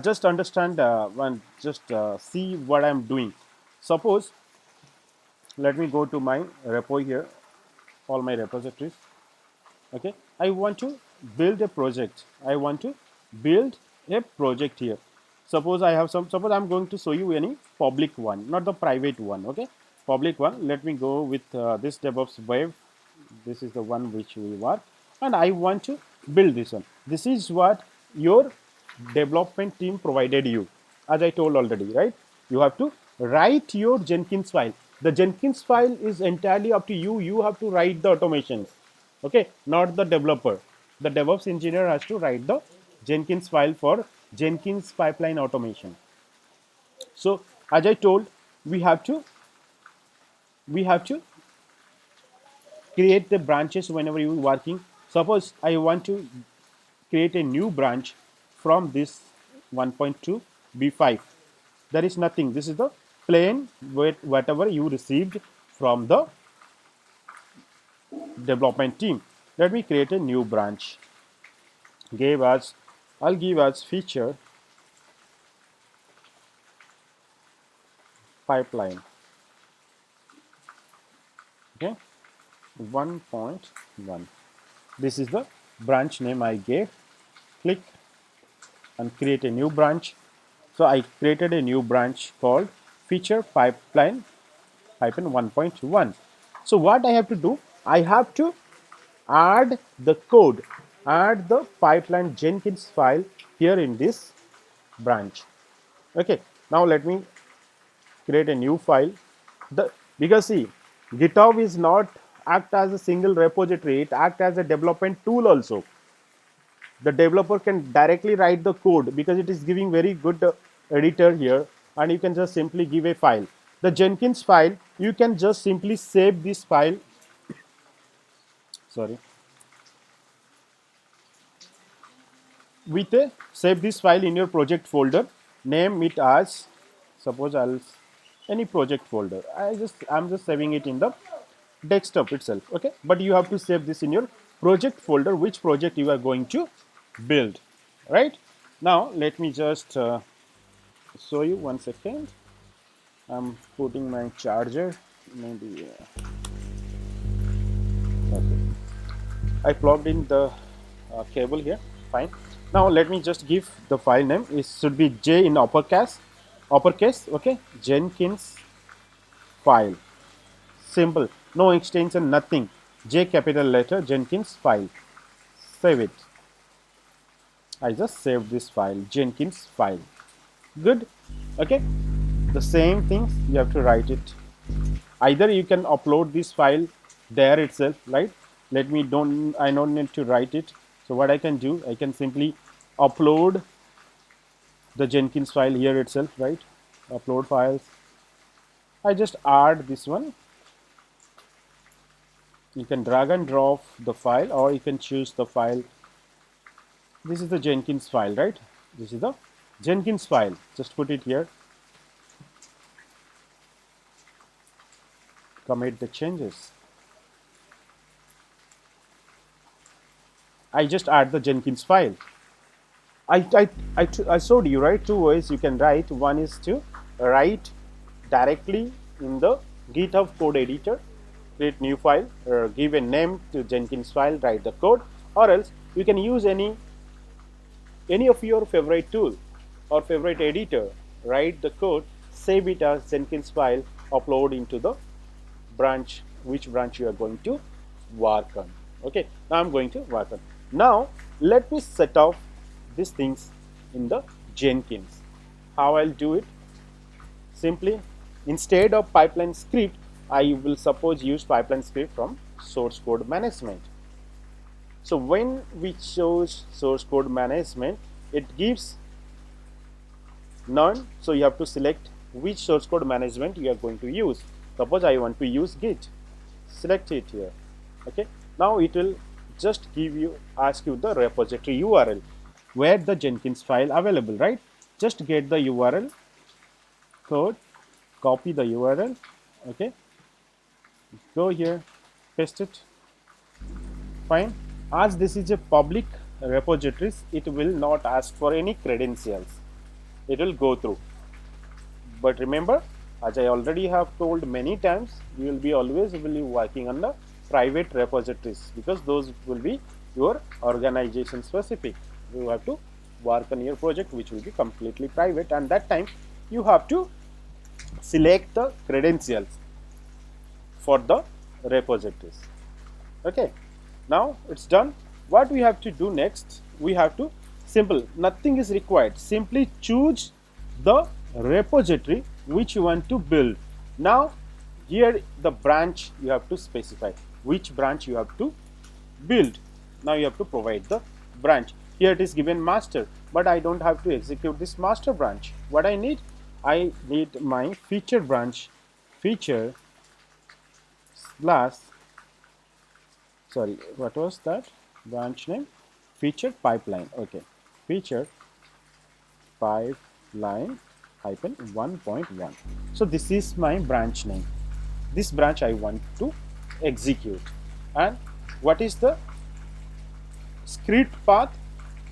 just understand and just see what I'm doing. Suppose let me go to my repo here, all my repositories. Okay, I want to build a project. I want to build a project here. Suppose I have some, suppose I'm going to show you any public one, not the private one. Okay, public one. Let me go with this DevOps web. This is the one which we work, and I want to build this one. This is what your development team provided you, as I told already, right? You have to write your Jenkins file. The Jenkins file is entirely up to you. You have to write the automations, okay, not the developer. The DevOps engineer has to write the Jenkins file for Jenkins pipeline automation. So as I told, we have to we have to create the branches whenever you are working. Suppose I want to create a new branch from this 1.2 b5. There is nothing. This is the plain with whatever you received from the development team. Let me create a new branch. Give us, I'll give us feature pipeline. Okay, 1.1. This is the branch name I gave. Click and create a new branch. So I created a new branch called feature pipeline hyphen 1.1. So what I have to do, I have to add the code, add the pipeline Jenkins file here in this branch. Okay, now let me create a new file. Because see, GitHub is not act as a single repository, it act as a development tool also. The developer can directly write the code because it is giving very good editor here, and you can just simply give a file. The Jenkins file, you can just simply save this file. Sorry, with a save this file in your project folder, name it as, suppose I'll any project folder. I'm just saving it in the desktop itself, okay, but you have to save this in your project folder, which project you are going to build, right? Now let me just show you 1 second. I'm putting my charger, maybe okay, I plugged in the cable here. Fine. Now let me just give the file name. It should be J in uppercase. Okay, Jenkins file. Simple. No extension, nothing. J capital letter, Jenkins file. Save it. I just saved this file, Jenkins file. Good. Okay. The same things you have to write it. Either you can upload this file there itself, right? I don't need to write it. So what I can do, I can simply upload the Jenkins file here itself, right? Upload files. I just add this one. You can drag and drop the file, or you can choose the file. This is the Jenkins file, right? This is the Jenkins file. Just put it here. Commit the changes. I just add the Jenkins file. I showed you, right? Two ways you can write. One is to write directly in the GitHub code editor, create new file, or give a name to Jenkins file, write the code, or else you can use any of your favorite tool or favorite editor, write the code, save it as Jenkins file, upload into the branch, which branch you are going to work on. Okay, now I'm going to work on. Now let me set off these things in the Jenkins. How I'll do it? Simply, instead of pipeline script, I will suppose use pipeline script from source code management. So when we choose source code management, it gives none. So you have to select which source code management you are going to use. Suppose I want to use Git. Select it here. Okay. Now it will just ask you the repository URL where the Jenkins file available, right? Just get the URL code, copy the URL. Okay. Go here, paste it. Fine. As this is a public repository, it will not ask for any credentials. It will go through. But remember, as I already have told many times, you will be always working on the private repositories, because those will be your organization specific. You have to work on your project which will be completely private, and that time you have to select the credentials for the repositories. Okay, now it's done. what we have to do next, we have to simple, nothing is required, simply choose the repository which you want to build. Now here the branch you have to specify which branch you have to build. Now you have to provide the branch. Here it is given master, but I don't have to execute this master branch. What I need my feature branch, feature slash, sorry, what was that branch name? Feature pipeline. Okay, feature pipeline hyphen 1.1. So this is my branch name. This branch I want to execute. And what is the script path?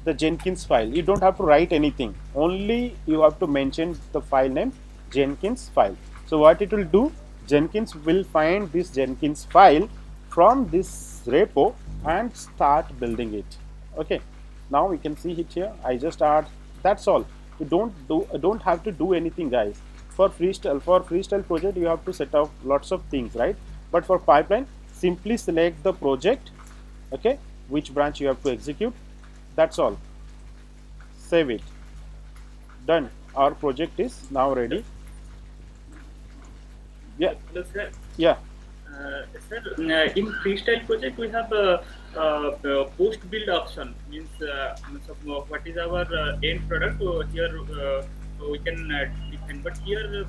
The Jenkins file. You don't have to write anything, only you have to mention the file name Jenkins file. So what it will do, Jenkins will find this Jenkins file from this repo and start building it. Okay, now we can see it here. I just add, that's all. You don't have to do anything, guys. For freestyle project you have to set up lots of things, right? But for pipeline, simply select the project, okay, which branch you have to execute. That's all. Save it. Done. Our project is now ready. Yeah. Hello, sir. Yeah. Sir, in freestyle project we have a post build option. Means what is our end product here we can define, but here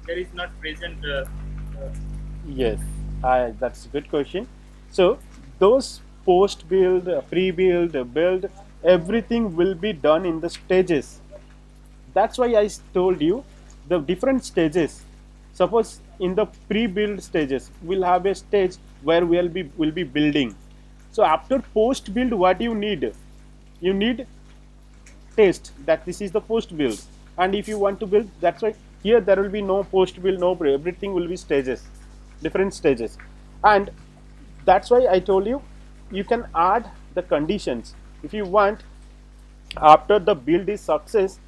there is not present. Yes. That's a good question. So those post build, pre-build, build, everything will be done in the stages. That's why I told you the different stages. Suppose in the pre-build stages, we'll have a stage where will be building. So after post build, what you need? You need test that this is the post build. And if you want to build, that's why here there will be no post build, no everything will be stages, different stages. And that's why I told you you can add the conditions if you want. After the build is success,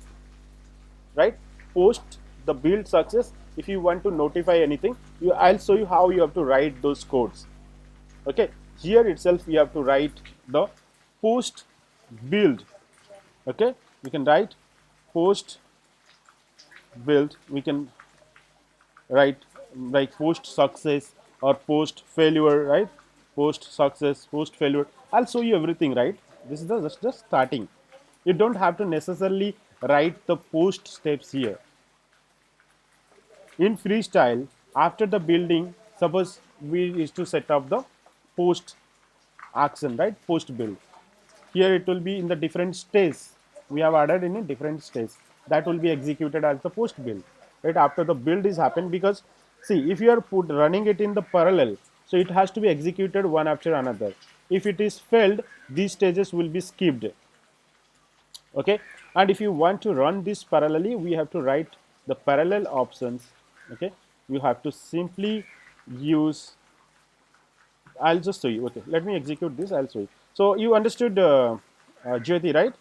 right, post the build success, if you want to notify anything, I'll show you how you have to write those codes. Okay, here itself we have to write the post build. Okay, we can write post build, we can write like post success or post failure, right? Post success, post failure, I'll show you everything, right? This is just starting. You don't have to necessarily write the post steps here. In freestyle, after the building, suppose we is to set up the post action, right? Post build. Here it will be in the different stage. We have added in a different stage that will be executed as the post build, right? After the build is happened, because see, if you are running it in the parallel, so it has to be executed one after another. If it is failed, these stages will be skipped. Okay, and if you want to run this parallelly, we have to write the parallel options. Okay, you have to simply use, I'll just show you. Okay, let me execute this, I'll show you. So you understood Jyoti, right?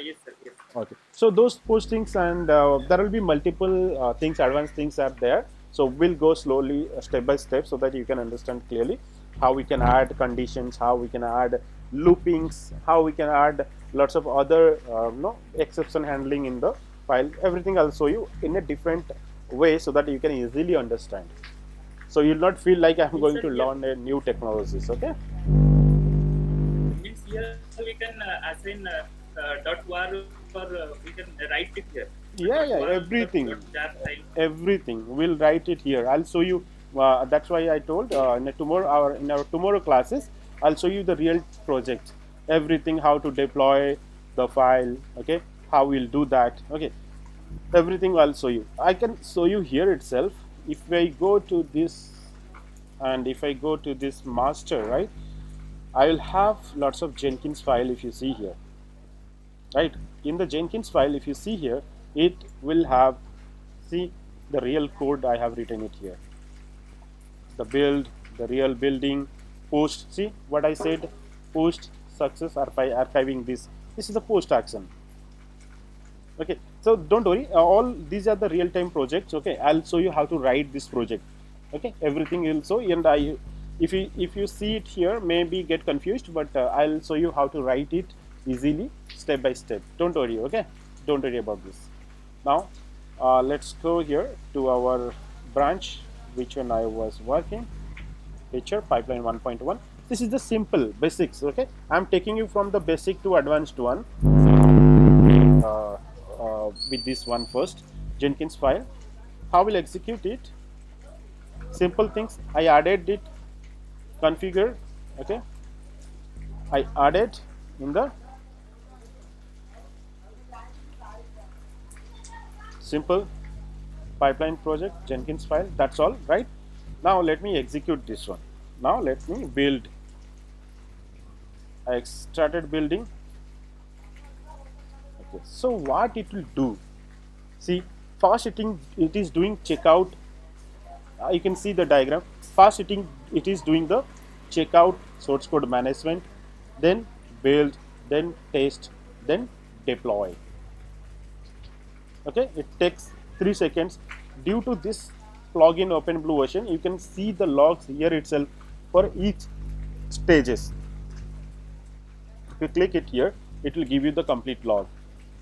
Yes, sir. Yes. Okay, so those postings, and there will be multiple things, advanced things are there. So we'll go slowly, step by step, so that you can understand clearly how we can add conditions, how we can add loopings, how we can add lots of other no exception handling in the file. Everything I'll show you in a different way, so that you can easily understand. So you'll not feel like I'm Yes, going sir. to Here learn a new technologies. Okay. means here we can assign dot var, or we can write it here. Yeah, Dot yeah, var, everything. dot jar file. Everything we'll write it here. I'll show you. That's why I told in our tomorrow classes, I'll show you the real project, everything, how to deploy the file. Okay, how we'll do that. Okay, everything I'll show you. I can show you here itself. If I go to this, and if I go to this master, right, I will have lots of Jenkins file. If you see here, right, in the Jenkins file, if you see here, it will have, see, the real code I have written it here, the build, the real building, post, see what I said, post success archiving, this is the post action. Okay, so don't worry, all these are the real-time projects. Okay, I'll show you how to write this project. Okay, everything will show, and I if you see it here, maybe get confused, but I'll show you how to write it easily, step by step. Don't worry, okay? Don't worry about this. Now, let's go here to our branch, which one I was working. Feature pipeline 1.1. This is the simple basics, okay? I'm taking you from the basic to advanced one. With this one first, Jenkins file. How will execute it? Simple things. I added it, configure, okay? I added in the simple pipeline project Jenkins file. That's all, right? Now let me execute this one. Now let me build. I started building. Okay, so what it will do? See, first it is doing checkout. You can see the diagram. First it is doing the checkout source code management, then build, then test, then deploy. Okay, it takes 3 seconds. Due to this plugin OpenBlue version, you can see the logs here itself for each stages. If you click it here, it will give you the complete log.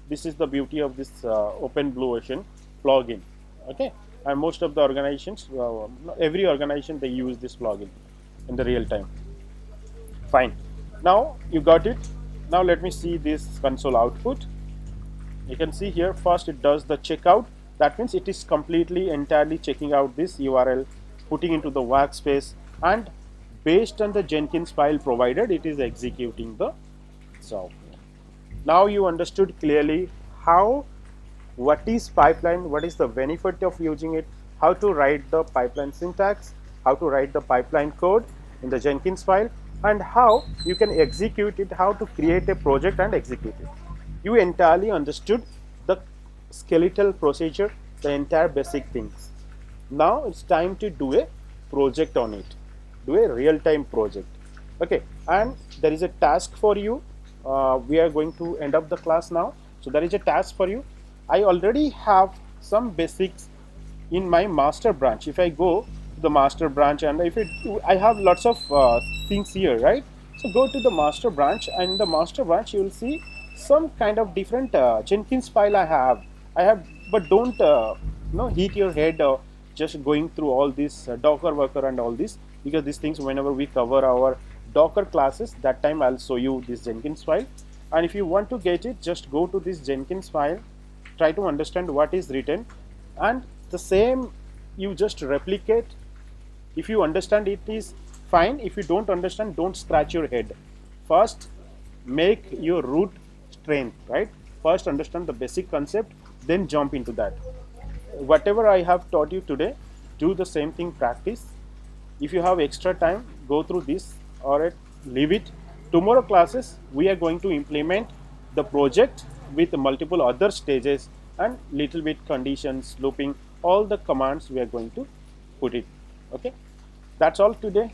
This is the beauty of this OpenBlue version plugin. Okay, and most of the organizations, every organization, they use this plugin in the real time. Fine. Now you got it. Now let me see this console output. You can see here, first it does the checkout. That means it is completely entirely checking out this URL, putting into the workspace, and based on the Jenkins file provided, it is executing the software. Now you understood clearly what is pipeline, what is the benefit of using it, how to write the pipeline syntax, how to write the pipeline code in the Jenkins file, and how you can execute it, how to create a project and execute it. You entirely understood the skeletal procedure, the entire basic things. Now it's time to do a project on it, do a real-time project. Okay, and there is a task for you. We are going to end up the class now, so there is a task for you. I already have some basics in my master branch. If I go to the master branch, and I have lots of things here, right? So go to the master branch, and in the master branch you will see some kind of different Jenkins file I have, but don't hit your head just going through all this Docker worker and all this, because these things, whenever we cover our Docker classes, that time I'll show you this Jenkins file. And if you want to get it, just go to this Jenkins file, try to understand what is written, and the same you just replicate. If you understand, it is fine. If you don't understand, don't scratch your head. First, make your root strength, right? First understand the basic concept, then jump into that. Whatever I have taught you today, do the same thing, practice. If you have extra time, go through this, or leave it. Tomorrow classes, we are going to implement the project with multiple other stages and little bit conditions, looping, all the commands we are going to put it. Okay, that's all today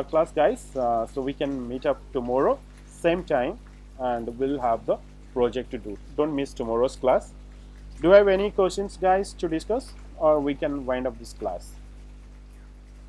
class, guys. So we can meet up tomorrow same time, and we'll have the project to do. Don't miss tomorrow's class. Do you have any questions, guys, to discuss, or we can wind up this class?